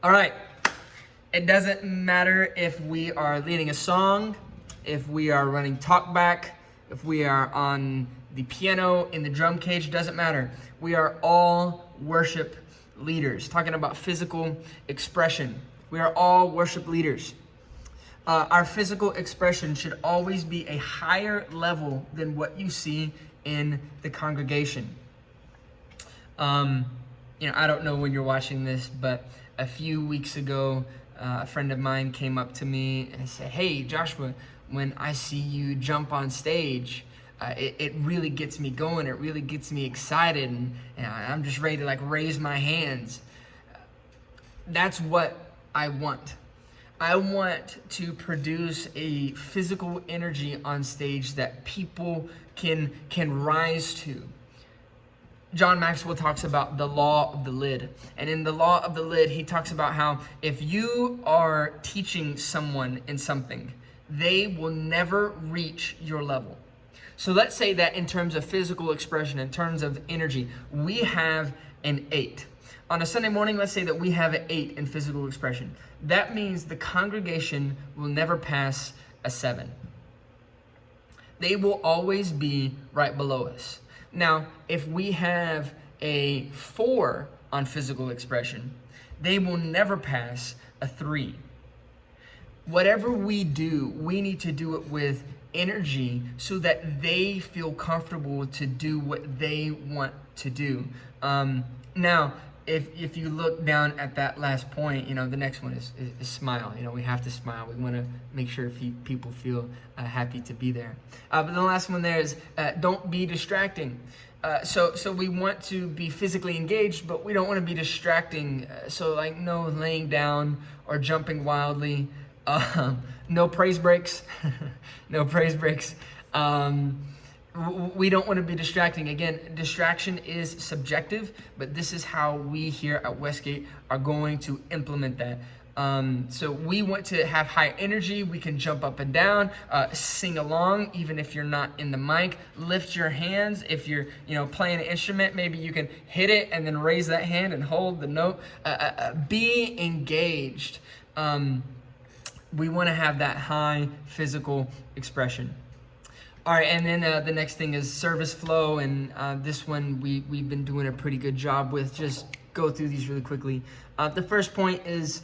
All right. It doesn't matter if we are leading a song, if we are running talkback, if we are on the piano, in the drum cage, doesn't matter. We are all worship leaders. Talking about physical expression. We are all worship leaders. Our physical expression should always be a higher level than what you see in the congregation. I don't know when you're watching this, but a few weeks ago, a friend of mine came up to me and said, "Hey, Joshua, when I see you jump on stage, it really gets me going. It really gets me excited, and I'm just ready to raise my hands." That's what I want. I want to produce a physical energy on stage that people can rise to. John Maxwell talks about the law of the lid. And in the law of the lid, he talks about how if you are teaching someone in something, they will never reach your level. So let's say that in terms of physical expression, in terms of energy, we have an 8. On a Sunday morning, let's say that we have an 8 in physical expression. That means the congregation will never pass a 7. They will always be right below us. Now, if we have a 4 on physical expression, they will never pass a 3. Whatever we do, we need to do it with energy so that they feel comfortable to do what they want to do. Now, if you look down at that last point, the next one is smile. We have to smile. We want to make sure people feel happy to be there. But the last one there is don't be distracting. So we want to be physically engaged, but we don't want to be distracting. So no laying down or jumping wildly. No praise breaks. No praise breaks. We don't want to be distracting. Again, distraction is subjective, but this is how we here at Westgate are going to implement that. So we want to have high energy. We can jump up and down, sing along, even if you're not in the mic. Lift your hands. If you're, playing an instrument, maybe you can hit it and then raise that hand and hold the note. Be engaged. We want to have that high physical expression. All right, and then the next thing is service flow, and this one we've been doing a pretty good job with. Just go through these really quickly. The first point is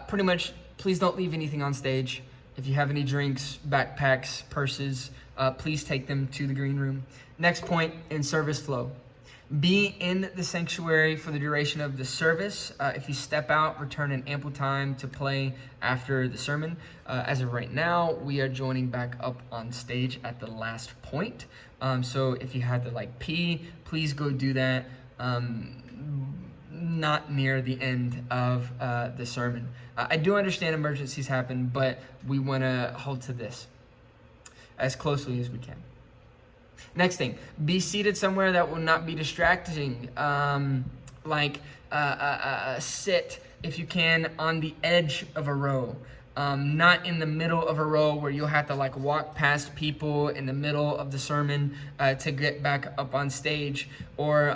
pretty much, please don't leave anything on stage. If you have any drinks, backpacks, purses, please take them to the green room. Next point in service flow. Be in the sanctuary for the duration of the service. If you step out, return in ample time to play after the sermon. As of right now, we are joining back up on stage at the last point. So if you had to pee, please go do that. Not near the end of the sermon. I do understand emergencies happen, but we want to hold to this as closely as we can. Next thing, be seated somewhere that will not be distracting. Sit, if you can, on the edge of a row. Not in the middle of a row where you'll have to walk past people in the middle of the sermon to get back up on stage. Or,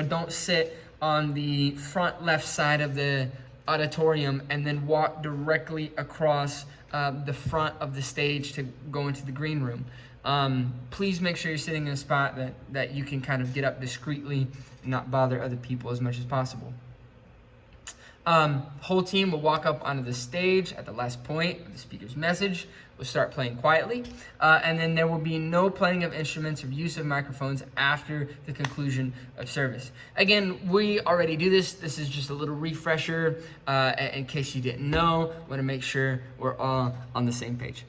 don't sit on the front left side of the auditorium and then walk directly across the front of the stage to go into the green room. Please make sure you're sitting in a spot that you can kind of get up discreetly and not bother other people as much as possible. Whole team will walk up onto the stage at the last point of the speaker's message. We'll start playing quietly, and then there will be no playing of instruments or use of microphones after the conclusion of service. Again, we already do this. This is just a little refresher in case you didn't know. Want to make sure we're all on the same page.